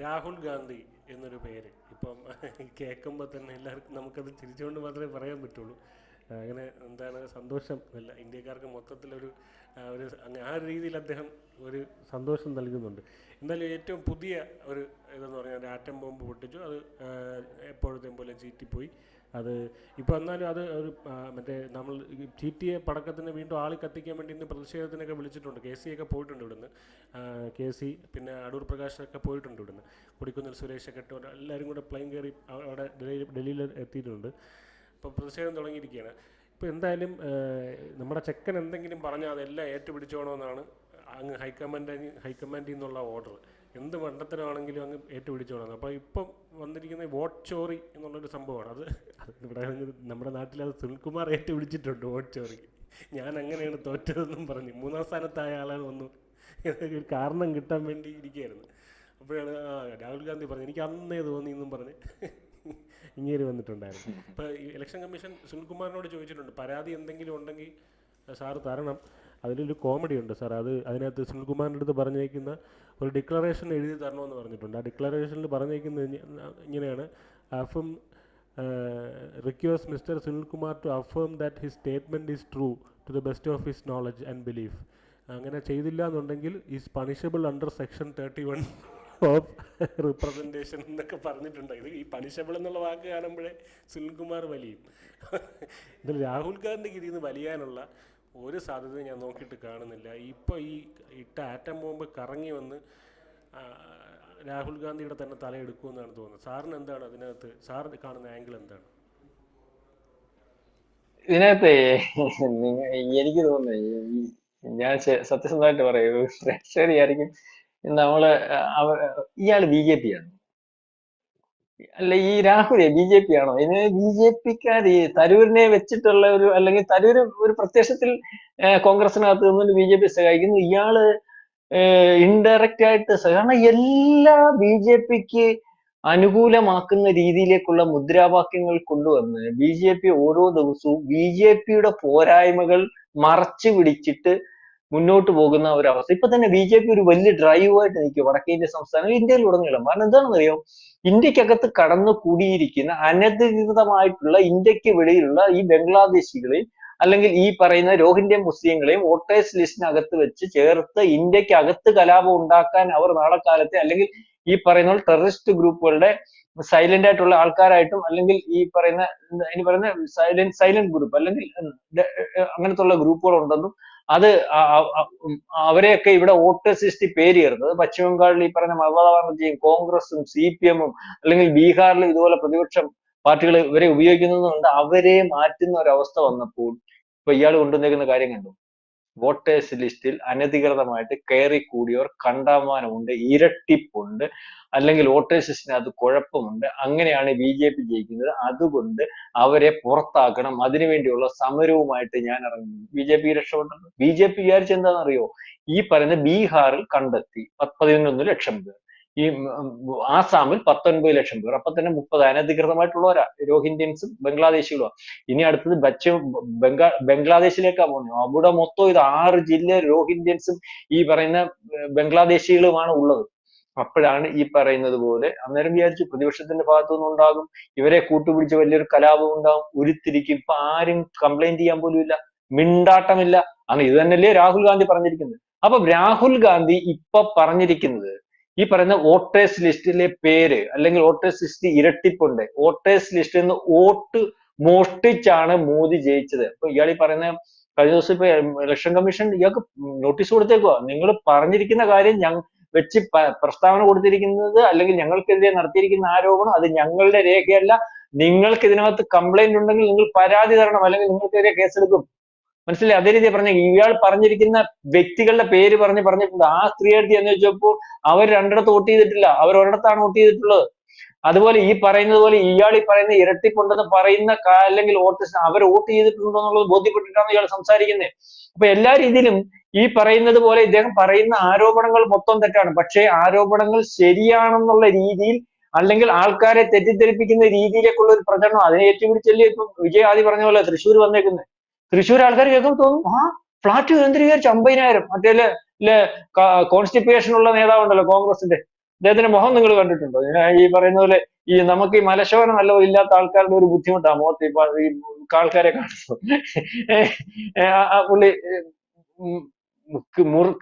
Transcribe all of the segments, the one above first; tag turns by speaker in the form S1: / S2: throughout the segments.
S1: രാഹുൽ ഗാന്ധി എന്നൊരു പേര് ഇപ്പം കേൾക്കുമ്പോൾ തന്നെ എല്ലാവർക്കും നമുക്കത് ചിരിച്ചുകൊണ്ട് മാത്രമേ പറയാൻ പറ്റുള്ളൂ. അങ്ങനെ എന്താണ് സന്തോഷം അല്ല ഇന്ത്യക്കാർക്ക് മൊത്തത്തിലൊരു ഒരു ആ ഒരു രീതിയിൽ അദ്ദേഹം ഒരു സന്തോഷം നൽകുന്നുണ്ട്. എന്നാലും ഏറ്റവും പുതിയ ഒരു ഇതെന്ന് പറഞ്ഞാൽ ഒരു ആറ്റം ബോംബ് പൊട്ടിച്ചു. അത് എപ്പോഴത്തെയും പോലെ ചീറ്റിപ്പോയി. അത് ഇപ്പോൾ എന്നാലും അത് ഒരു മറ്റേ നമ്മൾ ചീറ്റിയ പടക്കത്തിന് വീണ്ടും ആളി കത്തിക്കാൻ വേണ്ടി ഇന്ന് പ്രതിഷേധത്തിനൊക്കെ വിളിച്ചിട്ടുണ്ട്. കെ സി ഒക്കെ പോയിട്ടുണ്ട് ഇവിടുന്ന്. കെ സി പിന്നെ അടൂർ പ്രകാശൊക്കെ പോയിട്ടുണ്ട് ഇവിടുന്ന്. കൊടിക്കുന്നിൽ സുരേഷൊക്കെ ഇട്ട് എല്ലാവരും കൂടെ പ്ലെയിൻ കയറി അവിടെ ഡൽഹിയിൽ എത്തിയിട്ടുണ്ട്. അപ്പോൾ പ്രതിഷേധം തുടങ്ങിയിരിക്കുകയാണ്. ഇപ്പോൾ എന്തായാലും നമ്മുടെ ചെക്കൻ എന്തെങ്കിലും പറഞ്ഞാൽ അതെല്ലാം ഏറ്റുപിടിച്ചോണമെന്നാണ് അങ്ങ് ഹൈക്കമാൻഡിൽ നിന്നുള്ള ഓർഡർ. എന്ത് മണ്ടത്തരമാണെങ്കിലും അങ്ങ് ഏറ്റുപിടിച്ചോണം. അപ്പോൾ ഇപ്പം വന്നിരിക്കുന്ന വോട്ട് ചോറി എന്നുള്ളൊരു സംഭവമാണ്. അത് ഇവിടെ നമ്മുടെ നാട്ടിൽ അത് സുനിൽകുമാർ ഏറ്റുപിടിച്ചിട്ടുണ്ട് വോട്ട് ചോറി. ഞാൻ അങ്ങനെയാണ് തോറ്റതെന്നും പറഞ്ഞു 3-ാം സ്ഥാനത്തായ ആളാണ് വന്നു ഒരു കാരണം കിട്ടാൻ വേണ്ടി ഇരിക്കുകയായിരുന്നു. അപ്പോഴാണ് രാഹുൽ ഗാന്ധി പറഞ്ഞു എനിക്ക് അന്നേ തോന്നി എന്നും പറഞ്ഞ് ഇങ്ങേര് വന്നിട്ടുണ്ടായിരുന്നു. ഇപ്പോൾ ഇലക്ഷൻ കമ്മീഷൻ സുനിൽകുമാറിനോട് ചോദിച്ചിട്ടുണ്ട് പരാതി എന്തെങ്കിലും ഉണ്ടെങ്കിൽ സാറ് തരണം. അതിലൊരു കോമഡി ഉണ്ട് സാർ. അതിനകത്ത് സുനിൽകുമാറിൻ്റെ അടുത്ത് പറഞ്ഞേക്കുന്ന ഒരു ഡിക്ലറേഷൻ എഴുതി തരണമെന്ന് പറഞ്ഞിട്ടുണ്ട്. ആ ഡിക്ലറേഷനിൽ പറഞ്ഞേക്കുന്നത് ഇങ്ങനെയാണ്: affirm request mister Sunilkumar to affirm that his statement is true to the best of his knowledge and belief. അങ്ങനെ ചെയ്തില്ല എന്നുണ്ടെങ്കിൽ is punishable under section 31 of representation എന്നൊക്കെ പറഞ്ഞിട്ടുണ്ട്. ഇത് ഈ പണിഷബിൾ എന്നുള്ള വാക്ക് കാണുമ്പോഴേ സുനിൽകുമാർ വലിയും. ഇതിൽ രാഹുൽ ഗാന്ധിക്ക് ഇതിൽ നിന്ന് വലിയാനുള്ള ഒരു സാധ്യതയും ഞാൻ നോക്കിയിട്ട് കാണുന്നില്ല. ഇപ്പോൾ ഈ ഇട്ട ആറ്റം ബോംബ് കറങ്ങി വന്ന് രാഹുൽ ഗാന്ധിയുടെ തന്നെ തലയെടുക്കുമെന്നാണ് തോന്നുന്നത്. സാറിന് എന്താണ് അതിനകത്ത് സാർ കാണുന്ന ആംഗിൾ എന്താണ്?
S2: ഇതിനകത്തെ എനിക്ക് തോന്നുന്നത് ഞാൻ സത്യസന്ധമായിട്ട് പറയൂ, ശരിയായിരിക്കും. നമ്മള് ഇയാള് ബി ജെ പി ആണ്. അല്ല, ഈ രാഹുൽ ബി ജെ പി ആണോ? ഇതിന് ബി ജെ പിക്കാര് തരൂരിനെ വെച്ചിട്ടുള്ള ഒരു, അല്ലെങ്കിൽ തരൂര് ഒരു പ്രത്യക്ഷത്തിൽ കോൺഗ്രസിനകത്ത് നിന്നുകൊണ്ട് ബി ജെ പി സഹായിക്കുന്നു. ഇയാള് ഇൻഡയറക്റ്റ് ആയിട്ട് കാരണം എല്ലാ ബി ജെ പിക്ക് അനുകൂലമാക്കുന്ന രീതിയിലേക്കുള്ള മുദ്രാവാക്യങ്ങൾ കൊണ്ടുവന്ന് ബി ജെ പി ഓരോ ദിവസവും ബി ജെ പിയുടെ പോരായ്മകൾ മറച്ചു പിടിച്ചിട്ട് മുന്നോട്ട് പോകുന്ന ഒരവസ്ഥ. ഇപ്പൊ തന്നെ ബി ജെ പി ഒരു വലിയ ഡ്രൈവായിട്ട് നിൽക്കും വടക്കേന്ത്യ സംസ്ഥാനങ്ങൾ, ഇന്ത്യയിലുടനീളം. കാരണം എന്താണെന്നറിയോ, ഇന്ത്യക്കകത്ത് കടന്നു കൂടിയിരിക്കുന്ന അനധികൃതമായിട്ടുള്ള ഇന്ത്യക്ക് വെളിയിലുള്ള ഈ ബംഗ്ലാദേശികളെയും അല്ലെങ്കിൽ ഈ പറയുന്ന രോഹിംഗ്യൻ മുസ്ലിങ്ങളെയും വോട്ടേഴ്സ് ലിസ്റ്റിനകത്ത് വെച്ച് ചേർത്ത് ഇന്ത്യക്ക് അകത്ത് കലാപം ഉണ്ടാക്കാൻ അവർ നാളെ കാലത്തെ, അല്ലെങ്കിൽ ഈ പറയുന്ന ടെററിസ്റ്റ് ഗ്രൂപ്പുകളുടെ സൈലന്റ് ആയിട്ടുള്ള ആൾക്കാരായിട്ടും, അല്ലെങ്കിൽ ഈ പറയുന്ന സൈലന്റ് ഗ്രൂപ്പ് അല്ലെങ്കിൽ അങ്ങനത്തെ ഉള്ള ഗ്രൂപ്പുകൾ ഉണ്ടെന്നും അത് അവരെയൊക്കെ ഇവിടെ വോട്ടേഴ്സ് ലിസ്റ്റിൽ പേര് ചേർത്തത് പശ്ചിമ ബംഗാളിൽ ഈ പറയുന്ന മമതാ ബാനർജിയും കോൺഗ്രസും CPM-ഉം അല്ലെങ്കിൽ ബീഹാറിലും ഇതുപോലെ പ്രതിപക്ഷം പാർട്ടികൾ ഇവരെ ഉപയോഗിക്കുന്നതുകൊണ്ട് അവരെ മാറ്റുന്ന ഒരവസ്ഥ വന്നപ്പോൾ ഇപ്പൊ ഇയാൾ കൊണ്ടുവന്നേക്കുന്ന കാര്യം കണ്ടു. വോട്ടേഴ്സ് ലിസ്റ്റിൽ അനധികൃതമായിട്ട് കയറി കൂടിയവർ കണ്ടമാനമുണ്ട്, ഇരട്ടിപ്പുണ്ട്, അല്ലെങ്കിൽ വോട്ടേഴ്സ് ലിസ്റ്റിനകത്ത് കുഴപ്പമുണ്ട്. അങ്ങനെയാണ് ബി ജെ പി ജയിക്കുന്നത്. അതുകൊണ്ട് അവരെ പുറത്താക്കണം, അതിനുവേണ്ടിയുള്ള സമരവുമായിട്ട് ഞാൻ ഇറങ്ങുന്നു. ബി ജെ പി രക്ഷപ്പെട്ടത്. ബി ജെ പി വിചാരിച്ച എന്താണെന്നറിയോ, ഈ പറയുന്ന ബീഹാറിൽ കണ്ടെത്തി 11 ലക്ഷം പേർ, ഈ ആസാമിൽ 19 ലക്ഷം പേർ, അപ്പൊ തന്നെ 30 അനധികൃതമായിട്ടുള്ളവരാ, രോഹിംഗ്യൻസും ബംഗ്ലാദേശികളും. ഇനി അടുത്തത് ബംഗ്ലാദേശിലേക്കാ പോകുന്നത്. അവിടെ മൊത്തം ഇത് 6 ജില്ല രോഹിംഗ്യൻസും ഈ പറയുന്ന ബംഗ്ലാദേശികളുമാണ് ഉള്ളത്. അപ്പോഴാണ് ഈ പറയുന്നത് പോലെ അന്നേരം വിചാരിച്ചു പ്രതിപക്ഷത്തിന്റെ ഭാഗത്തുനിന്ന് ഉണ്ടാകും, ഇവരെ കൂട്ടുപിടിച്ച് വലിയൊരു കലാപം ഉണ്ടാകും, ഉരുത്തിരിക്കും. ഇപ്പൊ ആരും കംപ്ലൈന്റ് ചെയ്യാൻ പോലും ഇല്ല, മിണ്ടാട്ടമില്ല. അന്ന് ഇത് തന്നെയല്ലേ രാഹുൽ ഗാന്ധി പറഞ്ഞിരിക്കുന്നത്. അപ്പൊ രാഹുൽ ഗാന്ധി ഇപ്പൊ പറഞ്ഞിരിക്കുന്നത് ഈ പറയുന്ന വോട്ടേഴ്സ് ലിസ്റ്റിലെ പേര്, അല്ലെങ്കിൽ വോട്ടേഴ്സ് ലിസ്റ്റ് ഇരട്ടിപ്പുണ്ട്, വോട്ടേഴ്സ് ലിസ്റ്റിൽ നിന്ന് വോട്ട് മോഷ്ടിച്ചാണ് മോദി ജയിച്ചത്. അപ്പൊ ഇയാൾ ഈ പറയുന്ന കഴിഞ്ഞ ദിവസം ഇപ്പൊ ഇലക്ഷൻ കമ്മീഷൻ ഇയാൾക്ക് നോട്ടീസ് കൊടുത്തേക്കുക, നിങ്ങൾ പറഞ്ഞിരിക്കുന്ന കാര്യം വെച്ച് പ്രസ്താവന കൊടുത്തിരിക്കുന്നത്, അല്ലെങ്കിൽ ഞങ്ങൾക്കെതിരെ നടത്തിയിരിക്കുന്ന ആരോപണം അത് ഞങ്ങളുടെ രേഖയല്ല, നിങ്ങൾക്ക് ഇതിനകത്ത് കംപ്ലൈന്റ് ഉണ്ടെങ്കിൽ നിങ്ങൾ പരാതി തരണം, അല്ലെങ്കിൽ നിങ്ങൾക്കെതിരെ കേസെടുക്കും. മനസ്സിലായി? അതേ രീതിയിൽ പറഞ്ഞ ഇയാൾ പറഞ്ഞിരിക്കുന്ന വ്യക്തികളുടെ പേര് പറഞ്ഞിട്ടുണ്ട്. ആ സ്ത്രീയെടുത്ത് എന്ന് വെച്ചപ്പോൾ അവർ രണ്ടിടത്ത് വോട്ട് ചെയ്തിട്ടില്ല, അവർ ഒരിടത്താണ് വോട്ട് ചെയ്തിട്ടുള്ളത്. അതുപോലെ ഈ പറയുന്നത് പോലെ ഇയാൾ ഈ പറയുന്ന ഇരട്ടിപ്പുണ്ടെന്ന് പറയുന്ന അല്ലെങ്കിൽ വോട്ടേഴ്സ് അവർ വോട്ട് ചെയ്തിട്ടുണ്ടോ എന്നുള്ളത് ബോധ്യപ്പെട്ടിട്ടാണ് ഇയാൾ സംസാരിക്കുന്നത്. അപ്പൊ എല്ലാ രീതിയിലും ഈ പറയുന്നത് പോലെ ഇദ്ദേഹം പറയുന്ന ആരോപണങ്ങൾ മൊത്തം തെറ്റാണ്. പക്ഷേ ആരോപണങ്ങൾ ശരിയാണെന്നുള്ള രീതിയിൽ, അല്ലെങ്കിൽ ആൾക്കാരെ തെറ്റിദ്ധരിപ്പിക്കുന്ന രീതിയിലേക്കുള്ള ഒരു പ്രചരണം, അതിനെ ഏറ്റുപിടിച്ചല്ലേ ഇപ്പൊ വിജയ് ആദ്യം പറഞ്ഞ പോലെ തൃശ്ശൂർ വന്നേക്കുന്നത്. തൃശ്ശൂർ ആൾക്കാർ കേൾക്കുമ്പോൾ തോന്നും, ഫ്ലാറ്റ് കേന്ദ്രീകരിച്ച് 50,000, മറ്റേ കോൺസ്റ്റിപ്പേഷൻ ഉള്ള നേതാവുണ്ടല്ലോ കോൺഗ്രസിന്റെ, അദ്ദേഹത്തിന്റെ മുഖം നിങ്ങൾ കണ്ടിട്ടുണ്ടോ? ഈ പറയുന്ന പോലെ ഈ നമുക്ക് ഈ മലശോധന നല്ലപോലെ ഇല്ലാത്ത ആൾക്കാരുടെ ഒരു ബുദ്ധിമുട്ടാണ് മുഖത്ത് ഇപ്പൊ ഈ ആൾക്കാരെ കാണുമ്പോൾ. പുള്ളി ഉം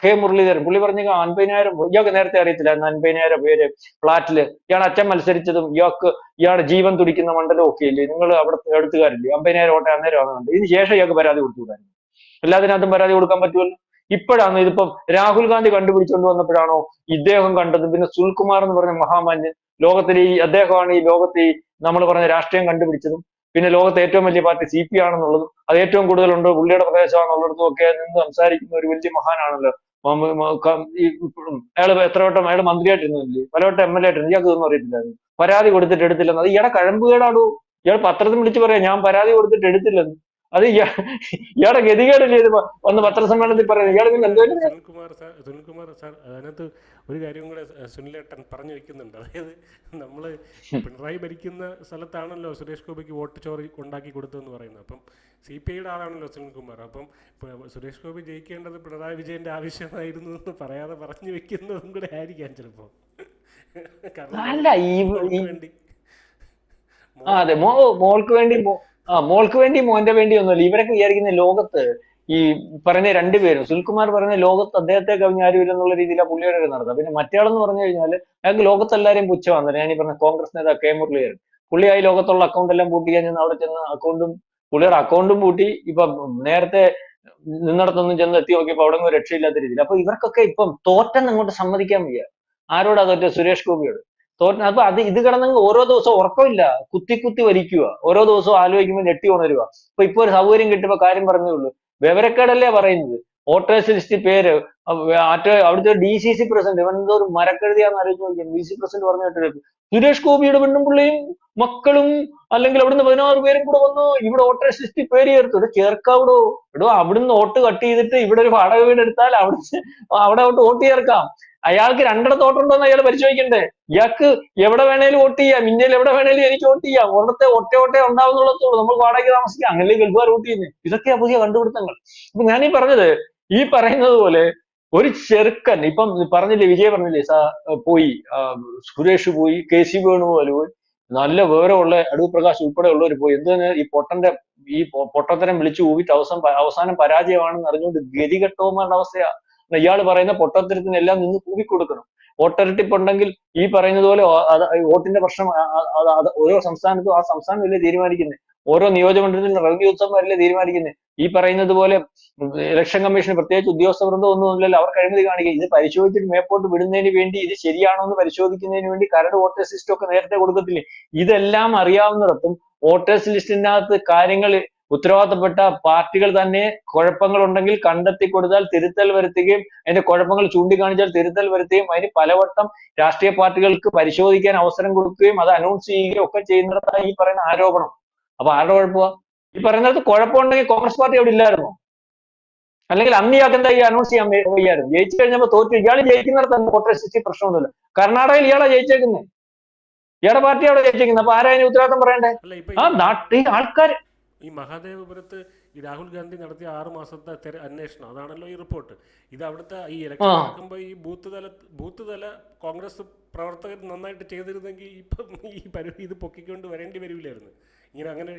S2: കെ മുരളീധരൻ പുള്ളി പറഞ്ഞ 50,000 ഇയാൾക്ക് നേരത്തെ അറിയത്തില്ലായിരുന്നു 50,000 പേര് ഫ്ലാറ്റില് ഇയാൾ അച്ഛൻ മത്സരിച്ചതും ഇയാളുടെ ജീവൻ തുടിക്കുന്ന മണ്ഡലം ഒക്കെ ഇല്ലേ, നിങ്ങൾ അവിടെ എടുത്തുകാരില്ലേ, 50,000 വോട്ട് അന്നേരമാണ് കണ്ടത്. ഇതിന് ശേഷം ഇയാൾക്ക് പരാതി കൊടുത്തുകൂടായിരുന്നു? എല്ലാത്തിനകത്തും പരാതി കൊടുക്കാൻ പറ്റുമല്ലോ. ഇപ്പോഴാണ് ഇതിപ്പം രാഹുൽ ഗാന്ധി കണ്ടുപിടിച്ചുകൊണ്ട് വന്നപ്പോഴാണോ ഇദ്ദേഹം കണ്ടത്? പിന്നെ സുനിൽകുമാർ എന്ന് പറഞ്ഞ മഹാമാന്യൻ, ലോകത്തിലെ ഈ അദ്ദേഹമാണ് ഈ ലോകത്തെ ഈ നമ്മൾ പറഞ്ഞ രാഷ്ട്രീയം കണ്ടുപിടിച്ചതും പിന്നെ ലോകത്തെ ഏറ്റവും വലിയ പാർട്ടി CPI ആണെന്നുള്ളതും അത് ഏറ്റവും കൂടുതലുണ്ട് പുള്ളിയുടെ പ്രദേശമാണെന്നുള്ളതും ഒക്കെ നിന്ന് സംസാരിക്കുന്ന ഒരു വലിയ മഹാനാണല്ലോ. അയാൾ എത്ര വട്ടം അയാൾ മന്ത്രിയായിട്ടിരുന്നില്ലേ, പലവട്ടം MLA ആയിട്ടിരുന്നു. ഇയാൾക്ക് ഇതൊന്നും അറിയത്തില്ലായിരുന്നു. പരാതി കൊടുത്തിട്ട് എടുത്തില്ലെന്ന്. അത് ഇയാളുടെ കഴമ്പുകേടാടൂ. ഇയാൾ പത്രത്തിൽ വിളിച്ച് പറയാം ഞാൻ പരാതി കൊടുത്തിട്ട് എടുത്തില്ലെന്ന്. അത് ഇയാളുടെ ഗതികേടല്ലേ ഇത് വന്ന് പത്രസമ്മേളനത്തിൽ പറയുന്നത്? ഇയാൾ പിന്നെ എന്തോ
S1: സുനിൽകുമാർ സാർ അതിനകത്ത് ഒരു കാര്യം കൂടെ സുനിലേട്ടൻ പറഞ്ഞു വെക്കുന്നുണ്ട്. അതായത് നമ്മൾ പിണറായി ഭരിക്കുന്ന സ്ഥലത്താണല്ലോ സുരേഷ് ഗോപിക്ക് വോട്ട് ചോറി ഉണ്ടാക്കി കൊടുത്തതെന്ന് പറയുന്നത്. അപ്പം CPIയുടെ ആളാണല്ലോ സുനിൽകുമാർ. അപ്പം സുരേഷ് ഗോപി ജയിക്കേണ്ടത് പിണറായി വിജയന്റെ ആവശ്യമായിരുന്നു എന്ന് പറയാതെ പറഞ്ഞു വെക്കുന്നതും കൂടെ ആയിരിക്കാം ചിലപ്പോൾ.
S2: അല്ല
S1: വേണ്ടി
S2: അതെ മോൾക്ക് വേണ്ടി മോന്റെ വേണ്ടി ഒന്നുമില്ല. ഇവരൊക്കെ വിചാരിക്കുന്ന ലോകത്ത് ഈ പറഞ്ഞ രണ്ടുപേരും സുനിൽകുമാർ പറഞ്ഞ ലോകത്ത് അദ്ദേഹത്തെ കവിഞ്ഞ ആരും ഇല്ലെന്നുള്ള രീതിയിലാണ് പുള്ളിയുടെ ഒരു നടത്തുക. പിന്നെ മറ്റേയാളെന്ന് പറഞ്ഞു കഴിഞ്ഞാൽ അയാൾക്ക് ലോകത്ത് എല്ലാവരെയും പുച്ഛമാണ്. ഞാൻ ഈ പറഞ്ഞ കോൺഗ്രസ് നേതാവ് കെ മുരളീധരൻ പുള്ളി ഈ ലോകത്തുള്ള അക്കൗണ്ട് എല്ലാം പൂട്ടി കഴിഞ്ഞാൽ അവിടെ ചെന്ന് പുള്ളിയുടെ അക്കൗണ്ടും പൂട്ടി. ഇപ്പൊ നേരത്തെ നിന്നിടത്തൊന്നും ചെന്ന് എത്തി നോക്കിയപ്പോ അവിടെ ഒന്നും രക്ഷയില്ലാത്ത രീതിയിൽ. അപ്പൊ ഇവർക്കൊക്കെ ഇപ്പം തോറ്റെന്ന് അങ്ങോട്ട് സമ്മതിക്കാൻ വയ്യ. ആരോടാ തോറ്റ? സുരേഷ് ഗോപിയോട് അപ്പൊ ഇത് കിടന്നെങ്കിൽ ഓരോ ദിവസവും ഉറക്കമില്ല, കുത്തി വലിക്കുക. ഓരോ ദിവസവും ആലോചിക്കുമ്പോൾ ഞെട്ടി ഉണരുക. ഇപ്പൊ ഒരു സൗകര്യം കിട്ടിയപ്പോ കാര്യം പറഞ്ഞേ ഉള്ളൂ. വിവരക്കേടല്ലേ പറയുന്നത്? വോട്ടേഴ്സ് ലിസ്റ്റ് പേര് അവിടുത്തെ DCC പ്രസിഡന്റ് ഇവൻ എന്തോ ഒരു മരക്കഴുതിയാന്ന് ആലോചിച്ച് നോക്കിയാൽ DC പ്രസിഡന്റ് പറഞ്ഞു കേട്ടത് സുരേഷ് ഗോപിയുടെ പെണ്ണും പിള്ളയും മക്കളും അല്ലെങ്കിൽ അവിടുന്ന് 16 പേരും കൂടെ വന്നു ഇവിടെ വോട്ടേഴ്സ് ലിസ്റ്റിൽ പേര് ചേർത്തു. ഇവിടെ ചേർക്കാവിടോ? അവിടുന്ന് വോട്ട് കട്ട് ചെയ്തിട്ട് ഇവിടെ ഒരു വാടക വീട് എടുത്താൽ അവിടെ വോട്ട് ചേർക്കാം. അയാൾക്ക് രണ്ടിടത്ത് വോട്ടുണ്ടോന്ന് അയാൾ പരിശോധിക്കണ്ടേ? ഇയാൾക്ക് എവിടെ വേണേലും വോട്ട് ചെയ്യാം. ഇന്ത്യയിൽ എവിടെ വേണേലും എനിക്ക് വോട്ട് ചെയ്യാം. ഒരിടത്തെ ഒറ്റ ഉണ്ടാവുന്നുള്ളൂ. നമ്മൾ വാടകയ്ക്ക് താമസിക്കാം. അങ്ങനെ ഗൾഫുകാർ വോട്ട് ചെയ്യുന്നത്. ഇതൊക്കെയാ പുതിയ കണ്ടുപിടുത്തങ്ങൾ. അപ്പൊ ഞാനീ പറഞ്ഞത് ഈ പറയുന്നത് പോലെ ഒരു ചെറുക്കൻ ഇപ്പം പറഞ്ഞില്ലേ, വിജയ് പറഞ്ഞില്ലേ, പോയി സുരേഷ് പോയി, KC വേണുഗോപാൽ പോയി, നല്ല വിവരമുള്ള അടൂർ പ്രകാശ് ഉൾപ്പെടെ ഉള്ളവർ പോയി. എന്തിനാ ഈ പൊട്ടത്തരം വിളിച്ചു കൂവിട്ട് അവസാനം പരാജയമാണെന്ന് അറിഞ്ഞുകൊണ്ട് ഗതികെട്ടവന്മാരുടെ അവസ്ഥയാ. ഇയാൾ പറയുന്ന പൊട്ടത്തരത്തിനെല്ലാം നിന്ന് കൂവിക്കൊടുക്കണം. വോട്ടെരട്ടിപ്പുണ്ടെങ്കിൽ ഈ പറയുന്നത് പോലെ വോട്ടിന്റെ പ്രശ്നം ഓരോ സംസ്ഥാനത്തും ആ സംസ്ഥാനം അല്ലേ തീരുമാനിക്കുന്നത്. ഓരോ നിയോജകമണ്ഡലത്തിലും റവന്യൂ ഉദ്യോഗസ്ഥന്മാരല്ലേ തീരുമാനിക്കുന്നത്. ഈ പറയുന്നത് പോലെ ഇലക്ഷൻ കമ്മീഷൻ പ്രത്യേകിച്ച് ഉദ്യോഗസ്ഥ വൃന്ദം ഒന്നുമില്ലല്ലോ. അവർ അഴിമതി കാണിക്കുക. ഇത് പരിശോധിച്ചിട്ട് മേപ്പോട്ട് വിടുന്നതിന് വേണ്ടി, ഇത് ശരിയാണോ എന്ന് പരിശോധിക്കുന്നതിന് വേണ്ടി കരട് വോട്ടേഴ്സ് ലിസ്റ്റ് ഒക്കെ നേരത്തെ കൊടുക്കത്തില്ലേ? ഇതെല്ലാം അറിയാവുന്നിടത്തും വോട്ടേഴ്സ് ലിസ്റ്റിനകത്ത് കാര്യങ്ങൾ ഉത്തരവാദിത്തപ്പെട്ട പാർട്ടികൾ തന്നെ കുഴപ്പങ്ങൾ ഉണ്ടെങ്കിൽ കണ്ടെത്തി കൊടുത്താൽ തിരുത്തൽ വരുത്തുകയും അതിന്റെ കുഴപ്പങ്ങൾ ചൂണ്ടിക്കാണിച്ചാൽ തിരുത്തൽ വരുത്തുകയും അതിന് പലവട്ടം രാഷ്ട്രീയ പാർട്ടികൾക്ക് പരിശോധിക്കാൻ അവസരം കൊടുക്കുകയും അത് അനൗൺസ് ചെയ്യുകയും ഒക്കെ ചെയ്യുന്നിടത്താണ് ഈ പറയുന്ന ആരോപണം. അപ്പൊ ആരുടെ കുഴപ്പമാ? ഈ പറയുന്നിടത്ത് കുഴപ്പമുണ്ടെങ്കിൽ കോൺഗ്രസ് പാർട്ടി അവിടെ ഇല്ലായിരുന്നോ? അല്ലെങ്കിൽ അന്ന് ഇയാൾക്ക് എന്താ ഈ അനൗൺസ് ചെയ്യാൻ വയ്യായിരുന്നു? ജയിച്ചു കഴിഞ്ഞപ്പോ തോറ്റു. ഇയാൾ ജയിക്കുന്നിടത്ത് വോട്ടേഴ്സ് ലിസ്റ്റിൽ പ്രശ്നമൊന്നുമില്ല. കർണാടകയിൽ ഇയാളെ ജയിച്ചേക്കുന്നത്, ഇയാളുടെ പാർട്ടി അവിടെ ജയിച്ചേക്കുന്നത്. അപ്പൊ ആരാ അതിന് ഉത്തരവാദിത്തം പറയണ്ടേ? ഈ ആൾക്കാർ
S1: ഈ മഹാദേവപുരത്ത് ഈ രാഹുൽ ഗാന്ധി നടത്തിയ 6 മാസത്തെ അന്വേഷണം, അതാണല്ലോ ഈ റിപ്പോർട്ട്. ഇത് അവിടുത്തെ ഈ ഇലക്ഷൻ നടക്കുമ്പോൾ ഈ ബൂത്ത് തല കോൺഗ്രസ് പ്രവർത്തകർ നന്നായിട്ട് ചെയ്തിരുന്നെങ്കിൽ ഇപ്പം ഇത് പൊക്കിക്കൊണ്ട് വരേണ്ടി വരില്ലായിരുന്നു. ഇങ്ങനെ അങ്ങനെ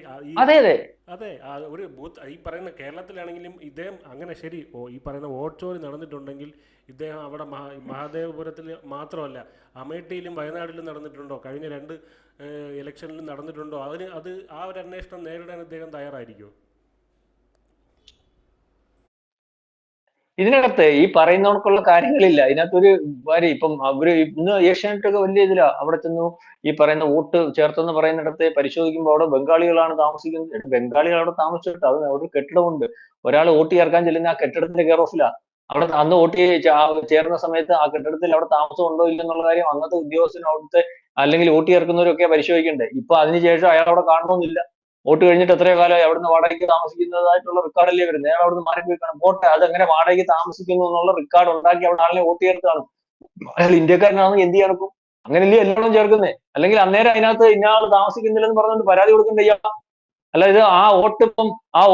S1: അതെ ഒരു ബൂത്ത് ഈ പറയുന്ന കേരളത്തിലാണെങ്കിലും ഇദ്ദേഹം അങ്ങനെ ശരി ഈ പറയുന്ന വോട്ട് ചോരി നടന്നിട്ടുണ്ടെങ്കിൽ ഇദ്ദേഹം അവിടെ മഹാദേവപുരത്തിൽ മാത്രമല്ല അമേഠിയിലും വയനാട്ടിലും നടന്നിട്ടുണ്ടോ? കഴിഞ്ഞ 2 ഇലക്ഷനിലും നടന്നിട്ടുണ്ടോ? അത് ആ ഒരു അന്വേഷണം നേരിടാൻ അദ്ദേഹം തയ്യാറായിരിക്കുമോ?
S2: ഇതിനകത്ത് ഈ പറയുന്നവർക്കുള്ള കാര്യങ്ങളില്ല. ഇതിനകത്തൊരു കാര്യം ഇപ്പം അവര് ഇന്ന് ഏഷ്യാനെറ്റൊക്കെ വലിയ ഇതിലാ. അവിടെ ചെന്നു ഈ പറയുന്ന വോട്ട് ചേർത്തെന്ന് പറയുന്നിടത്ത് പരിശോധിക്കുമ്പോൾ അവിടെ ബംഗാളികളാണ് താമസിക്കുന്നത്. ബംഗാളികൾ അവിടെ താമസിച്ചിട്ട് അവിടെ കെട്ടിടമുണ്ട്. ഒരാൾ വോട്ട് ചേർക്കാൻ ചെല്ലുന്ന ആ കെട്ടിടത്തിന്റെ കെയർ ഓഫിലാ. അവിടെ അന്ന് വോട്ട് ചേർന്ന സമയത്ത് ആ കെട്ടിടത്തിൽ അവിടെ താമസം ഉണ്ടോ ഇല്ലെന്നുള്ള കാര്യം അന്നത്തെ ഉദ്യോഗസ്ഥനും അവിടുത്തെ അല്ലെങ്കിൽ വോട്ട് ചേർക്കുന്നവരൊക്കെ പരിശോധിക്കണ്ടേ. ഇപ്പൊ അതിനുശേഷം അയാൾ അവിടെ കാണണമെന്നില്ല. വോട്ട് കഴിഞ്ഞിട്ട് എത്രയോ കാലമായി അവിടുന്ന് വാടകയ്ക്ക് താമസിക്കുന്നതായിട്ടുള്ള റെക്കോർഡല്ലേ വരുന്നത്. അയാൾ അവിടുന്ന് മാറിപ്പോയി കാണും. വോട്ട് അതെങ്ങനെ വാടകയ്ക്ക് താമസിക്കുന്നു എന്നുള്ള റെക്കോർഡ് ഉണ്ടാക്കി അവിടെ ആളിനെ വോട്ട് ചേർത്ത് കാണും. അയാൾ ഇന്ത്യക്കാരനാണെന്ന് എന്ത് ചേർക്കും? അങ്ങനെയല്ലേ എല്ലാവരും ചേർക്കുന്നേ. അല്ലെങ്കിൽ അന്നേരം അതിനകത്ത് ഇന്നയാൾ താമസിക്കുന്നില്ലെന്ന് പറഞ്ഞുകൊണ്ട് പരാതി കൊടുക്കണ്ട ചെയ്യാം. അല്ല ഇത് ആ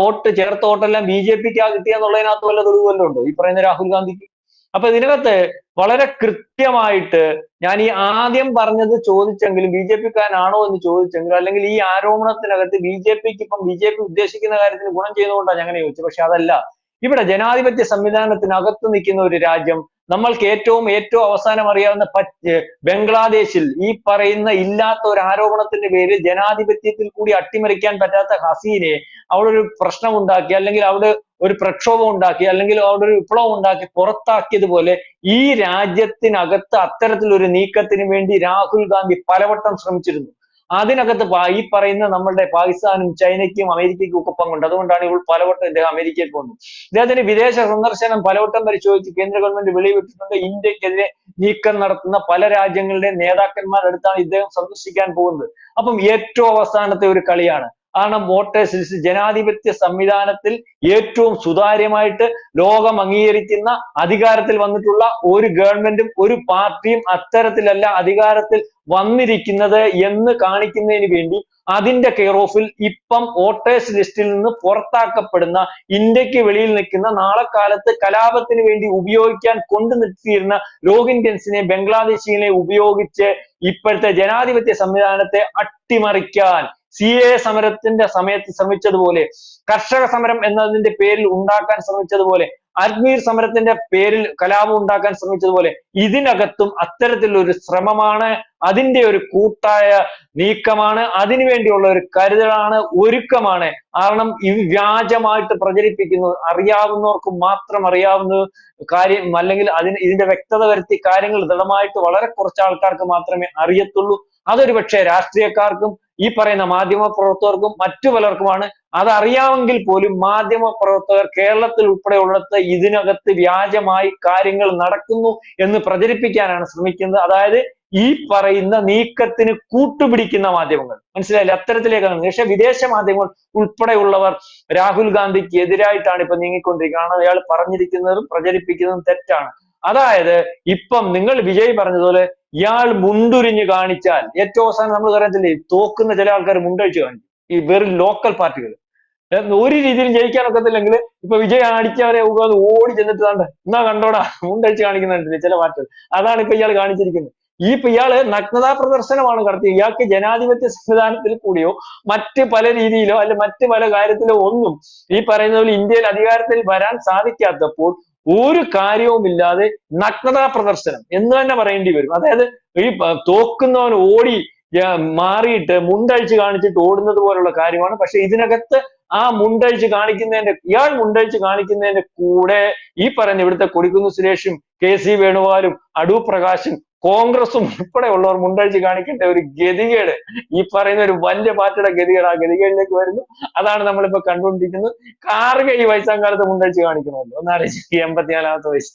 S2: വോട്ട് ചേർത്ത വോട്ടെല്ലാം BJPക്കാ കിട്ടിയെന്നുള്ളതിനകത്ത് വല്ല തെളിവ് വല്ലതും ഉണ്ടോ ഈ പറയുന്ന രാഹുൽ ഗാന്ധിക്ക്? അപ്പൊ ഇതിനകത്ത് വളരെ കൃത്യമായിട്ട് ഞാൻ ഈ ആദ്യം പറഞ്ഞത് ചോദിച്ചെങ്കിലും ബി ജെ പിക്കാരനാണോ എന്ന് ചോദിച്ചെങ്കിലും, അല്ലെങ്കിൽ ഈ ആരോപണത്തിനകത്ത് ബി ജെ പിക്ക് ഇപ്പം ബി ജെ പി ഉദ്ദേശിക്കുന്ന കാര്യത്തിന് ഗുണം ചെയ്തുകൊണ്ടാണ് ഞാൻ അങ്ങനെ ചോദിച്ചത്. പക്ഷെ അതല്ല. ഇവിടെ ജനാധിപത്യ സംവിധാനത്തിനകത്ത് നിൽക്കുന്ന ഒരു രാജ്യം, നമ്മൾക്ക് ഏറ്റവും അവസാനം അറിയാവുന്ന ബംഗ്ലാദേശിൽ ഈ പറയുന്ന ഇല്ലാത്ത ഒരു ആരോപണത്തിന്റെ പേരിൽ ജനാധിപത്യത്തിൽ കൂടി അട്ടിമറിക്കാൻ പറ്റാത്ത ഹസീനെ അവിടെ ഒരു പ്രശ്നം ഉണ്ടാക്കി, അല്ലെങ്കിൽ അവിടെ ഒരു പ്രക്ഷോഭം ഉണ്ടാക്കി, അല്ലെങ്കിൽ അവിടെ ഒരു വിപ്ലവം ഉണ്ടാക്കി പുറത്താക്കിയതുപോലെ ഈ രാജ്യത്തിനകത്ത് അത്തരത്തിലൊരു നീക്കത്തിന് വേണ്ടി രാഹുൽ ഗാന്ധി പലവട്ടം ശ്രമിച്ചിരുന്നു. അതിനകത്ത് ഈ പറയുന്ന നമ്മളുടെ പാകിസ്ഥാനും ചൈനയ്ക്കും അമേരിക്കയ്ക്കും ഒക്കെ പങ്കുണ്ട്. അതുകൊണ്ടാണ് ഇപ്പോൾ പലവട്ടം ഇദ്ദേഹം അമേരിക്കയിൽ പോകുന്നത്. ഇദ്ദേഹത്തിന് വിദേശ സന്ദർശനം പലവട്ടം പരിശോധിച്ച് കേന്ദ്ര ഗവൺമെന്റ് വെളിവിട്ടിട്ടുണ്ട്. ഇന്ത്യക്കെതിരെ നീക്കം നടത്തുന്ന പല രാജ്യങ്ങളുടെ നേതാക്കന്മാരുടെ അടുത്താണ് ഇദ്ദേഹം സന്ദർശിക്കാൻ പോകുന്നത്. അപ്പം ഏറ്റവും അവസാനത്തെ ഒരു കളിയാണ്. കാരണം വോട്ടേഴ്സ് ലിസ്റ്റ്, ജനാധിപത്യ സംവിധാനത്തിൽ ഏറ്റവും സുതാര്യമായിട്ട് ലോകം അംഗീകരിക്കുന്ന അധികാരത്തിൽ വന്നിട്ടുള്ള ഒരു ഗവൺമെന്റും ഒരു പാർട്ടിയും അത്തരത്തിലല്ല അധികാരത്തിൽ വന്നിരിക്കുന്നത് എന്ന് കാണിക്കുന്നതിന് വേണ്ടി അതിന്റെ കെയർ ഓഫിൽ ഇപ്പം വോട്ടേഴ്സ് ലിസ്റ്റിൽ നിന്ന് പുറത്താക്കപ്പെടുന്ന, ഇന്ത്യക്ക് വെളിയിൽ നിൽക്കുന്ന, നാളെ കാലത്ത് കലാപത്തിന് വേണ്ടി ഉപയോഗിക്കാൻ കൊണ്ടു നിർത്തിയിരുന്ന റോഹിംഗ്യൻസിനെ, ബംഗ്ലാദേശിനെ ഉപയോഗിച്ച് ഇപ്പോഴത്തെ ജനാധിപത്യ സംവിധാനത്തെ അട്ടിമറിക്കാൻ CAA സമരത്തിന്റെ സമയത്ത് ശ്രമിച്ചതുപോലെ, കർഷക സമരം എന്നതിന്റെ പേരിൽ ഉണ്ടാക്കാൻ ശ്രമിച്ചതുപോലെ, അജ്മീർ സമരത്തിന്റെ പേരിൽ കലാപം ഉണ്ടാക്കാൻ ശ്രമിച്ചതുപോലെ ഇതിനകത്തും അത്തരത്തിലുള്ള ഒരു ശ്രമമാണ്, അതിന്റെ ഒരു കൂട്ടായ നീക്കമാണ്, അതിനുവേണ്ടിയുള്ള ഒരു കരുതലാണ്, ഒരുക്കമാണ്. കാരണം ഇത് വ്യാജമായിട്ട് പ്രചരിപ്പിക്കുന്നു, അറിയാവുന്നവർക്ക് മാത്രം അറിയാവുന്ന കാര്യം, അല്ലെങ്കിൽ ഇതിന്റെ വ്യക്തത വരുത്തി കാര്യങ്ങൾ ദൃഢമായിട്ട് വളരെ കുറച്ച് ആൾക്കാർക്ക് മാത്രമേ അറിയത്തുള്ളൂ. അതൊരു പക്ഷേ രാഷ്ട്രീയക്കാർക്കും ഈ പറയുന്ന മാധ്യമ പ്രവർത്തകർക്കും മറ്റു പലർക്കുമാണ്. അതറിയാമെങ്കിൽ പോലും മാധ്യമ പ്രവർത്തകർ കേരളത്തിൽ ഉൾപ്പെടെ ഉള്ളിടത്ത് ഇതിനകത്ത് വ്യാജമായി കാര്യങ്ങൾ നടക്കുന്നു എന്ന് പ്രചരിപ്പിക്കാനാണ് ശ്രമിക്കുന്നത്. അതായത് ഈ പറയുന്ന നീക്കത്തിന് കൂട്ടുപിടിക്കുന്ന മാധ്യമങ്ങൾ, മനസ്സിലായില്ലേ? അത്തരത്തിലേക്കാണ്. പക്ഷെ വിദേശ മാധ്യമങ്ങൾ ഉൾപ്പെടെയുള്ളവർ രാഹുൽ ഗാന്ധിക്ക് എതിരായിട്ടാണ് ഇപ്പൊ നീങ്ങിക്കൊണ്ടിരിക്കുന്നത്. അയാൾ പറഞ്ഞിരിക്കുന്നതും പ്രചരിപ്പിക്കുന്നതും തെറ്റാണ്. അതായത് ഇപ്പം നിങ്ങൾ വിജയ് പറഞ്ഞതുപോലെ ഇയാൾ മുണ്ടുരിഞ്ഞ് കാണിച്ചാൽ, ഏറ്റവും അവസാനം നമ്മൾ പറയത്തില്ലേ, തോക്കുന്ന ചില ആൾക്കാർ മുണ്ടഴിച്ച് കാണിക്കും, ഈ വെറും ലോക്കൽ പാർട്ടികൾ. ഒരു രീതിയിലും ജയിക്കാൻ ഒക്കത്തില്ലെങ്കിൽ ഇപ്പൊ വിജയ് അടിച്ചവരെ ഓടി ചെന്നിട്ട് എന്നാ കണ്ടോടാ മുണ്ടഴിച്ച് കാണിക്കുന്നുണ്ട് ചില പാർട്ടികൾ. അതാണ് ഇപ്പൊ ഇയാൾ കാണിച്ചിരിക്കുന്നത്. ഇയാള് നഗ്നതാ പ്രദർശനമാണ് നടത്തിയത്. ഇയാൾക്ക് ജനാധിപത്യ സംവിധാനത്തിൽ കൂടിയോ മറ്റ് പല രീതിയിലോ അല്ലെ മറ്റ് പല കാര്യത്തിലോ ഒന്നും ഈ പറയുന്ന പോലെ ഇന്ത്യയിൽ അധികാരത്തിൽ വരാൻ സാധിക്കാത്തപ്പോൾ ഒരു കാര്യവുമില്ലാതെ നഗ്നതാ പ്രദർശനം എന്ന് തന്നെ പറയേണ്ടി വരും. അതായത് ഈ തോക്കുന്നവൻ ഓടി മാറിയിട്ട് മുണ്ടഴിച്ച് കാണിച്ചിട്ട് ഓടുന്നത് പോലുള്ള കാര്യമാണ്. പക്ഷെ ഇതിനകത്ത് ആ മുണ്ടഴിച്ച് കാണിക്കുന്നതിന്റെ, ഇയാൾ മുണ്ടഴിച്ച് കാണിക്കുന്നതിന്റെ കൂടെ ഈ പറയുന്ന ഇവിടുത്തെ കൊടിക്കുന്ന് സുരേഷും KC വേണുഗോപാലും അടൂർ പ്രകാശും കോൺഗ്രസും ഉൾപ്പെടെ ഉള്ളവർ മുണ്ടഴിച്ച് കാണിക്കേണ്ട ഒരു ഗതികേട്, ഈ പറയുന്ന ഒരു വലിയ പാർട്ടിയുടെ ഗതികേട്, ആ ഗതികേടിലേക്ക് വരുന്നു. അതാണ് നമ്മളിപ്പോ കണ്ടുകൊണ്ടിരിക്കുന്നത്. കാർഗ ഈ വയസ്സാം കാലത്ത് മുണ്ടഴിച്ച് കാണിക്കണമല്ലോ, ഒന്നാലോചിച്ച് 84-ാമത്തെ വയസ്സ്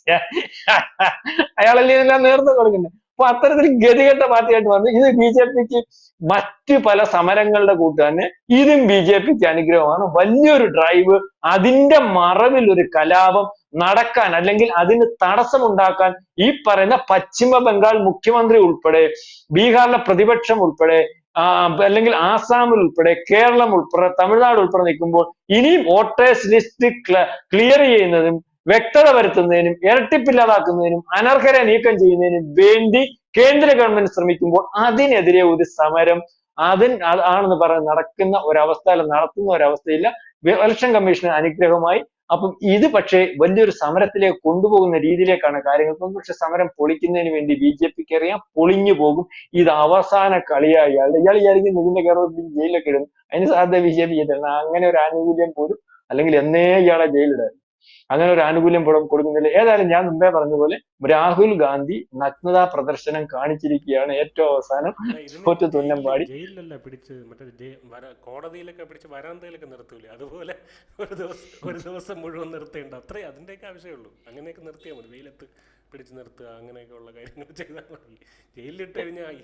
S2: അയാളല്ലേ ഇതെല്ലാം നേതൃത്വം കൊടുക്കുന്നത്. അപ്പൊ അത്തരത്തിൽ ഗതികെട്ട പാർട്ടിയായിട്ട് വന്നു. ഇത് BJPക്ക് മറ്റ് പല സമരങ്ങളുടെ കൂട്ട് തന്നെ ഇതും BJPക്ക് അനുഗ്രഹമാണ്. വലിയൊരു ഡ്രൈവ്, അതിന്റെ മറവിൽ ഒരു കലാപം നടക്കാൻ അല്ലെങ്കിൽ അതിന് തടസ്സമുണ്ടാക്കാൻ ഈ പറയുന്ന പശ്ചിമ ബംഗാൾ മുഖ്യമന്ത്രി ഉൾപ്പെടെ, ബീഹാറിലെ പ്രതിപക്ഷം ഉൾപ്പെടെ, അല്ലെങ്കിൽ ആസാമിൽ ഉൾപ്പെടെ, കേരളം ഉൾപ്പെടെ, തമിഴ്നാട് ഉൾപ്പെടെ നിൽക്കുമ്പോൾ ഇനിയും വോട്ടേഴ്സ് ലിസ്റ്റ് ക്ലിയർ ചെയ്യുന്നതും വ്യക്തത വരുത്തുന്നതിനും ഇരട്ടിപ്പില്ലാതാക്കുന്നതിനും അനർഹരെ നീക്കം ചെയ്യുന്നതിനും വേണ്ടി കേന്ദ്ര ഗവൺമെന്റ് ശ്രമിക്കുമ്പോൾ അതിനെതിരെ ഒരു സമരം ആണെന്ന് പറഞ്ഞ് നടക്കുന്ന ഒരവസ്ഥ, അല്ല നടത്തുന്ന ഒരവസ്ഥയില്ല. ഇലക്ഷൻ കമ്മീഷന് അനുഗ്രഹമായി. അപ്പം ഇത് പക്ഷേ വലിയൊരു സമരത്തിലേക്ക് കൊണ്ടുപോകുന്ന രീതിയിലേക്കാണ് കാര്യങ്ങൾ പോകുന്നത്. പക്ഷെ സമരം പൊളിക്കുന്നതിന് വേണ്ടി BJPക്ക് അറിയാം, പൊളിഞ്ഞു പോകും. ഇത് അവസാന കളിയായി. ഇയാൾ വിചാരിക്കും ഇതിന്റെ കേരളത്തിൽ ജയിലിലൊക്കെ ഇടും, അതിന് സാധ്യത BJP ചെയ്തിട്ടുണ്ട്. അങ്ങനെ ഒരു ആനുകൂല്യം പോലും, അല്ലെങ്കിൽ എന്നേ ഇയാളെ ജയിലിടാൻ അങ്ങനെ ഒരു ആനുകൂല്യം കൊടുക്കുന്നില്ല. ഏതായാലും ഞാൻ മുമ്പേ പറഞ്ഞതുപോലെ രാഹുൽ ഗാന്ധി നഗ്നതാ പ്രദർശനം കാണിച്ചിരിക്കുകയാണ്. ഏറ്റവും അവസാനം തോറ്റ് തുന്നമ്പാടി
S1: ജയിലിലല്ല പിടിച്ച്, മറ്റേ കോടതിയിലൊക്കെ പിടിച്ച് വരാന്തയിലൊക്കെ നിർത്തൂലേ, അതുപോലെ ഒരു ദിവസം മുഴുവൻ നിർത്തേണ്ട, അത്രേ അതിൻ്റെയൊക്കെ ആവശ്യമുള്ളൂ. അങ്ങനെയൊക്കെ നിർത്തിയാൽ മതി, വെയിലത്ത് പിടിച്ച് നിർത്തുക, അങ്ങനെയൊക്കെ ഉള്ള കാര്യങ്ങൾ ചെയ്താൽ മതി. ജയിലിലിട്ട് കഴിഞ്ഞാൽ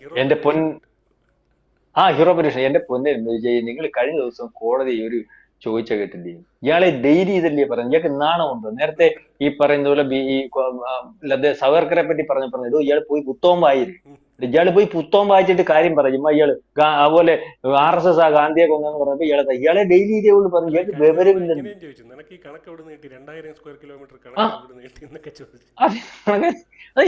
S2: ഹീറോ പരീക്ഷ. എന്റെ പൊന്നെ വിജയ്, നിങ്ങൾ കഴിഞ്ഞ ദിവസം കോടതി ഒരു ചോദിച്ച കേട്ടില്ലേ, ഇയാളെ ഡെയിലി ഇതല്ലേ പറയുന്നത്, ഇയാൾക്ക് നാണമുണ്ടോ? നേരത്തെ ഈ പറയുന്ന പോലെ ഈ സവർക്കറെ പറ്റി പറഞ്ഞു ഇയാൾ പോയി പുസ്തകം വായില്ലേ, ഇയാള് പോയി പുസ്തകം വായിച്ചിട്ട് കാര്യം പറയും ഇയാള് അതുപോലെ RSS ആ ഗാന്ധിയെ കൊന്നെന്ന് പറഞ്ഞപ്പോ ഇയാളെ ഡെയിലി ഇതേ ഉള്ളൂ പറഞ്ഞു,
S1: അല്ല
S2: ഇയാൾക്ക്
S1: കഴിഞ്ഞ തവണ
S2: വിവരമില്ലെന്ന്.
S1: ഇങ്ങനെയും ചോദിച്ചു, നിനക്ക് ഈ കണക്ക് എവിടെ നിന്ന് കിട്ടി, 2000 സ്ക്വയർ കിലോമീറ്റർ
S2: ആ
S1: കണക്ക് എവിടെ നിന്ന് കിട്ടി എന്നൊക്കെ ചോദിച്ചു.
S2: അത് അങ്ങനെ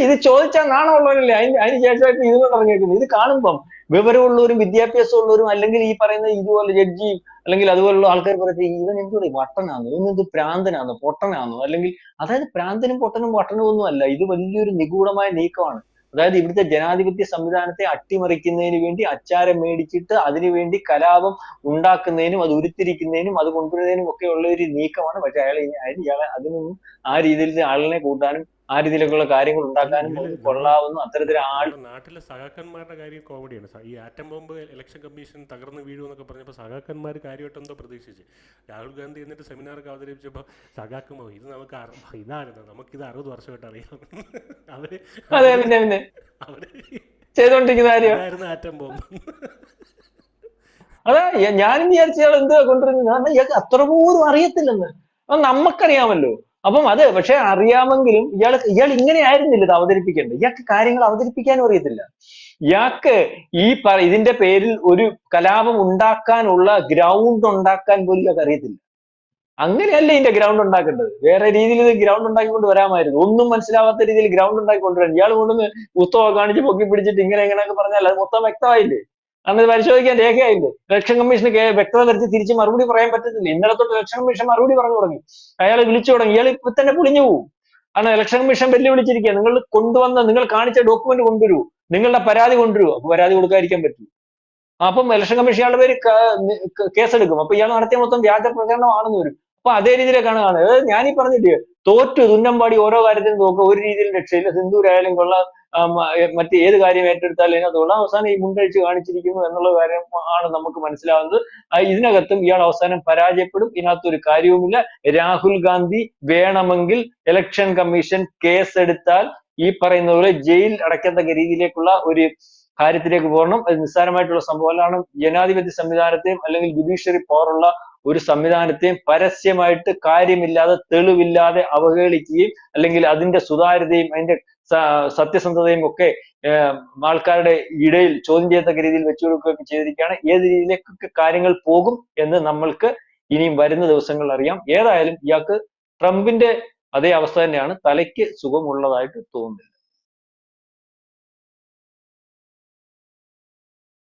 S2: ഇത് ചോദിച്ചാൽ നാണമുള്ളവരല്ലേ. അതിന് ശേഷമായിട്ട് ഇത് പറഞ്ഞേക്കുന്നത്. ഇത് കാണുമ്പം വിവരമുള്ളവരും വിദ്യാഭ്യാസം അല്ലെങ്കിൽ ഈ പറയുന്ന ഇതുപോലെ ജഡ്ജി അല്ലെങ്കിൽ അതുപോലുള്ള ആൾക്കാർ പറയുന്നത് ഇവൻ എന്തുകൊണ്ട് വട്ടനാണോ, ഇവനെന്ത് ഭ്രാന്തനാണോ പൊട്ടനാണോ, അല്ലെങ്കിൽ അതായത് ഭ്രാന്തനും പൊട്ടനും വട്ടനും ഒന്നും അല്ല, ഇത് വലിയൊരു നിഗൂഢമായ നീക്കമാണ്. അതായത് ഇവിടുത്തെ ജനാധിപത്യ സംവിധാനത്തെ അട്ടിമറിക്കുന്നതിന് വേണ്ടി അച്ചാരം മേടിച്ചിട്ട് അതിനുവേണ്ടി കലാപം ഉണ്ടാക്കുന്നതിനും അത് ഉരുത്തിരിക്കുന്നതിനും അത് കൊണ്ടുവരുന്നതിനും ഒക്കെ ഉള്ള ഒരു നീക്കമാണ്. പക്ഷെ ഇയാളെ അതിനൊന്നും ആ രീതിയിൽ ആളിനെ കൂട്ടാനും ആ രീതിയിലൊക്കെയുള്ള കാര്യങ്ങൾ
S1: അല്ല
S2: ഉണ്ടാക്കാനും
S1: ഇതിൽ
S2: ഒന്നും
S1: നമ്മുടെ
S2: കൊള്ളാവുന്ന അത്തരത്തിൽ ആൾ.
S1: നമ്മുടെ നാട്ടിലെ സഖാക്കന്മാരുടെ കാര്യം കോമഡിയാണ്. ഈ ആറ്റം ബോംബ് ഇലക്ഷൻ കമ്മീഷൻ തകർന്ന് വീഴുമെന്നൊക്കെ പറഞ്ഞപ്പോൾ സഖാക്കന്മാർ കാര്യമായിട്ട് എന്തോ പ്രതീക്ഷിച്ച് രാഹുൽ ഗാന്ധി എന്നിട്ട് സെമിനാറൊക്കെ അവതരിപ്പിച്ചപ്പോൾ സഖാക്കുമോ ഇത് നമുക്ക് ഇതായിരുന്നു, നമുക്കിത് 60 വർഷമായിട്ട് അറിയാം. അവര്
S2: അതെ,
S1: അവര്
S2: പിന്നെ
S1: അവര്
S2: ചെയ്തോണ്ടിരിക്കുന്ന കാര്യം
S1: ഇതായിരുന്നു ആറ്റം ബോംബ്.
S2: അതാ ഞാനും വിചാരിച്ച ഇയാൾ എന്തുവാ കൊണ്ടുവരുന്നത്, കാരണം ഇയാൾക്ക് അത്ര പോലും അറിയത്തില്ലെന്ന്. അത് നമുക്കറിയാമല്ലോ. അപ്പം അത് പക്ഷെ അറിയാമെങ്കിലും ഇയാൾ ഇങ്ങനെ ആയിരുന്നില്ല ഇത് അവതരിപ്പിക്കേണ്ടത്. ഇയാൾക്ക് കാര്യങ്ങൾ അവതരിപ്പിക്കാനും അറിയത്തില്ല. ഇയാൾക്ക് ഇതിന്റെ പേരിൽ ഒരു കലാപം ഉണ്ടാക്കാനുള്ള ഗ്രൗണ്ട് ഉണ്ടാക്കാൻ പോലും ഇയാൾക്ക് അറിയത്തില്ല. അങ്ങനെയല്ല ഇതിന്റെ ഗ്രൗണ്ട് ഉണ്ടാക്കേണ്ടത്. വേറെ രീതിയിൽ ഇത് ഗ്രൗണ്ട് ഉണ്ടാക്കിക്കൊണ്ട് വരാമായിരുന്നു. ഒന്നും മനസ്സിലാവാത്ത രീതിയിൽ ഗ്രൗണ്ട് ഉണ്ടാക്കി കൊണ്ടുവരാൻ ഇയാൾ കൊണ്ടുവന്ന് പുസ്തകമൊക്കെ കാണിച്ച് പൊക്കി പിടിച്ചിട്ട് ഇങ്ങനെയൊക്കെ പറഞ്ഞാൽ അത് മൊത്തം വ്യക്തമായില്ലേ? കാരണം ഇത് പരിശോധിക്കാൻ രേഖയായില്ലേ? ഇലക്ഷൻ കമ്മീഷന് വ്യക്തത വരുത്തി തിരിച്ച് മറുപടി പറയാൻ പറ്റത്തില്ല. ഇന്നലെ തൊട്ട് ഇലക്ഷൻ കമ്മീഷൻ മറുപടി പറഞ്ഞു തുടങ്ങി, അയാളെ വിളിച്ചു തുടങ്ങി. ഇയാൾ ഇപ്പൊ തന്നെ പൊളിഞ്ഞു പോകും. കാരണം ഇലക്ഷൻ കമ്മീഷൻ വെല്ലുവിളിച്ചിരിക്കുക, നിങ്ങൾ കാണിച്ച ഡോക്യുമെന്റ് കൊണ്ടുവരൂ, നിങ്ങളുടെ പരാതി കൊണ്ടുവരൂ. അപ്പൊ പരാതി കൊടുക്കാതിരിക്കാൻ പറ്റും. അപ്പം ഇലക്ഷൻ കമ്മീഷൻ ഇയാളുടെ പേര് കേസെടുക്കും. അപ്പൊ ഇയാൾ നടത്തിയ മൊത്തം വ്യാജ പ്രചരണമാണെന്ന് വരും. അപ്പൊ അതേ രീതിയിലേക്കാണ് കാണുന്നത്. ഞാനീ പറഞ്ഞില്ലേ, തുന്നമ്പാടി ഓരോ കാര്യത്തിനും നോക്കുക, ഒരു രീതിയിലും രക്ഷയില്ല. സിന്ദൂരായാലും കൊള്ളാം, മറ്റ് ഏത് കാര്യം ഏറ്റെടുത്താലും ഇതിനകത്ത് കൊള്ളാം, അവസാനം ഈ മുണ്ടഴിച്ച് കാണിച്ചിരിക്കുന്നു എന്നുള്ള കാര്യം ആണ് നമുക്ക് മനസ്സിലാവുന്നത്. ഇതിനകത്തും ഇയാൾ അവസാനം പരാജയപ്പെടും. ഇതിനകത്തൊരു കാര്യവുമില്ല. രാഹുൽ ഗാന്ധി വേണമെങ്കിൽ ഇലക്ഷൻ കമ്മീഷൻ കേസെടുത്താൽ ഈ പറയുന്ന പോലെ ജയിൽ അടയ്ക്കത്തക്ക രീതിയിലേക്കുള്ള ഒരു കാര്യത്തിലേക്ക് പോകണം. അത് നിസ്സാരമായിട്ടുള്ള സംഭവമല്ലാണ്. ജനാധിപത്യ സംവിധാനത്തെയും അല്ലെങ്കിൽ ജുഡീഷ്യറി പവറുള്ള ഒരു സംവിധാനത്തെയും പരസ്യമായിട്ട് കാര്യമില്ലാതെ തെളിവില്ലാതെ അവഹേളിക്കുകയും അല്ലെങ്കിൽ അതിന്റെ സുതാര്യതയും അതിന്റെ സത്യസന്ധതയും ഒക്കെ ആൾക്കാരുടെ ഇടയിൽ ചോദ്യം ചെയ്യത്തക്ക രീതിയിൽ വെച്ചു കൊടുക്കുകയൊക്കെ ചെയ്തിരിക്കുകയാണ്. ഏത് രീതിയിലേക്കൊക്കെ കാര്യങ്ങൾ പോകും എന്ന് നമ്മൾക്ക് ഇനിയും വരുന്ന ദിവസങ്ങളിൽ അറിയാം. ഏതായാലും ഇയാൾക്ക് ട്രംപിന്റെ അതേ അവസ്ഥ തന്നെയാണ്. തലയ്ക്ക് സുഖമുള്ളതായിട്ട് തോന്നുന്നില്ല.